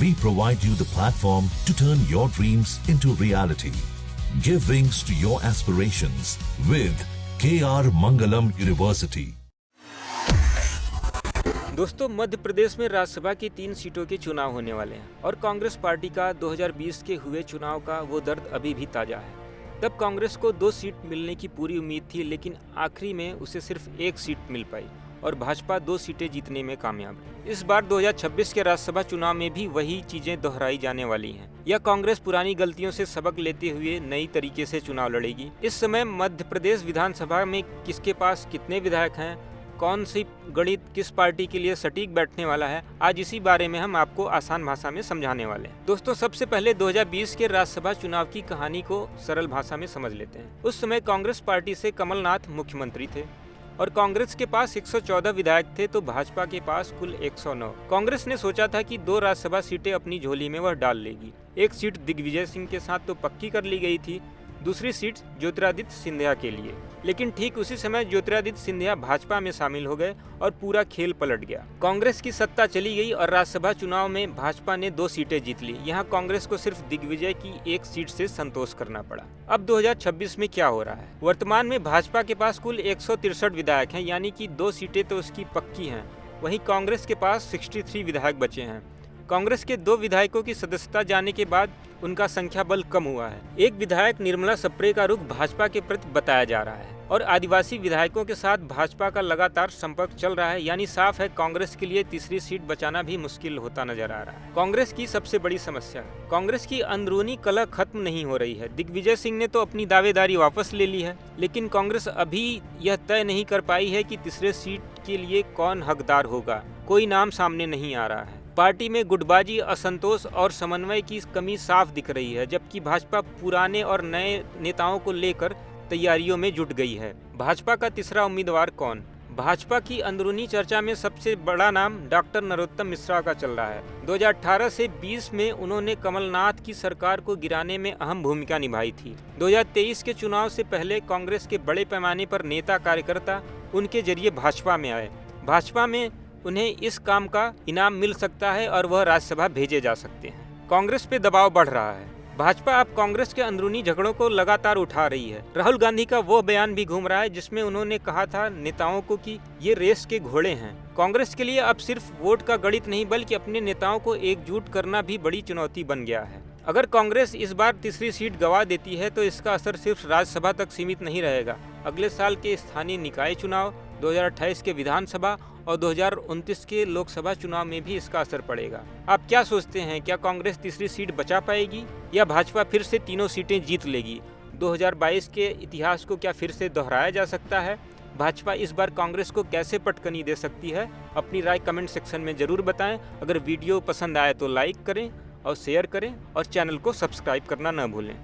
We provide you the platform to turn your dreams into reality. Give wings to your aspirations with KR Mangalam University. दोस्तों, मध्य प्रदेश में राज्यसभा की 3 सीटों के चुनाव होने वाले हैं और कांग्रेस पार्टी का 2020 के हुए चुनाव का वो दर्द अभी भी ताज़ा है। तब कांग्रेस को 2 सीट मिलने की पूरी उम्मीद थी, लेकिन आखिरी में उसे सिर्फ 1 सीट मिल पाई और भाजपा 2 सीटें जीतने में कामयाब रही। इस बार 2026 के राज्यसभा चुनाव में भी वही चीजें दोहराई जाने वाली हैं। या कांग्रेस पुरानी गलतियों से सबक लेते हुए नई तरीके से चुनाव लड़ेगी। इस समय मध्य प्रदेश विधानसभा में किसके पास कितने विधायक हैं, कौन सी गणित किस पार्टी के लिए सटीक बैठने वाला है, आज इसी बारे में हम आपको आसान भाषा में समझाने वाले हैं। दोस्तों, सबसे पहले 2020 के राज्यसभा चुनाव की कहानी को सरल भाषा में समझ लेते हैं। उस समय कांग्रेस पार्टी से कमलनाथ मुख्यमंत्री थे और कांग्रेस के पास 114 विधायक थे तो भाजपा के पास कुल 109। कांग्रेस ने सोचा था कि 2 राज्यसभा सीटें अपनी झोली में वह डाल लेगी। एक सीट दिग्विजय सिंह के साथ तो पक्की कर ली गई थी, दूसरी सीट ज्योतिरादित्य सिंधिया के लिए। लेकिन ठीक उसी समय ज्योतिरादित्य सिंधिया भाजपा में शामिल हो गए और पूरा खेल पलट गया। कांग्रेस की सत्ता चली गई और राज्यसभा चुनाव में भाजपा ने 2 सीटें जीत ली। यहाँ कांग्रेस को सिर्फ दिग्विजय की 1 सीट से संतोष करना पड़ा। अब 2026 में क्या हो रहा है? वर्तमान में भाजपा के पास कुल 163 विधायक हैं, यानी कि 2 सीटें तो उसकी पक्की हैं। वहीं कांग्रेस के पास 63 विधायक बचे हैं। कांग्रेस के 2 विधायकों की सदस्यता जाने के बाद उनका संख्या बल कम हुआ है। एक विधायक निर्मला सप्रे का रुख भाजपा के प्रति बताया जा रहा है और आदिवासी विधायकों के साथ भाजपा का लगातार संपर्क चल रहा है, यानी साफ है कांग्रेस के लिए तीसरी सीट बचाना भी मुश्किल होता नजर आ रहा है। कांग्रेस की सबसे बड़ी समस्या, कांग्रेस की अंदरूनी कलह खत्म नहीं हो रही है। दिग्विजय सिंह ने तो अपनी दावेदारी वापस ले ली है, लेकिन कांग्रेस अभी यह तय नहीं कर पाई है कि तीसरे सीट के लिए कौन हकदार होगा। कोई नाम सामने नहीं आ रहा है। पार्टी में गुटबाजी, असंतोष और समन्वय की कमी साफ दिख रही है, जबकि भाजपा पुराने और नए नेताओं को लेकर तैयारियों में जुट गई है। भाजपा का तीसरा उम्मीदवार कौन? भाजपा की अंदरूनी चर्चा में सबसे बड़ा नाम डॉक्टर नरोत्तम मिश्रा का चल रहा है। 2018 से 20 में उन्होंने कमलनाथ की सरकार को गिराने में अहम भूमिका निभाई थी। 2023 के चुनाव से पहले कांग्रेस के बड़े पैमाने पर नेता कार्यकर्ता उनके जरिए भाजपा में आए। भाजपा में उन्हें इस काम का इनाम मिल सकता है और वह राज्यसभा भेजे जा सकते हैं। कांग्रेस पे दबाव बढ़ रहा है। भाजपा अब कांग्रेस के अंदरूनी झगड़ों को लगातार उठा रही है। राहुल गांधी का वो बयान भी घूम रहा है जिसमें उन्होंने कहा था नेताओं को कि ये रेस के घोड़े हैं। कांग्रेस के लिए अब सिर्फ वोट का गणित नहीं बल्कि अपने नेताओं को एकजुट करना भी बड़ी चुनौती बन गया है। अगर कांग्रेस इस बार तीसरी सीट गंवा देती है तो इसका असर सिर्फ राज्यसभा तक सीमित नहीं रहेगा। अगले साल के स्थानीय निकाय चुनाव, 2028 के विधानसभा और 2029 के लोकसभा चुनाव में भी इसका असर पड़ेगा। आप क्या सोचते हैं, क्या कांग्रेस तीसरी सीट बचा पाएगी या भाजपा फिर से तीनों सीटें जीत लेगी? 2022 के इतिहास को क्या फिर से दोहराया जा सकता है? भाजपा इस बार कांग्रेस को कैसे पटकनी दे सकती है? अपनी राय कमेंट सेक्शन में जरूर बताएं। अगर वीडियो पसंद आए तो लाइक करें और शेयर करें और चैनल को सब्सक्राइब करना न भूलें।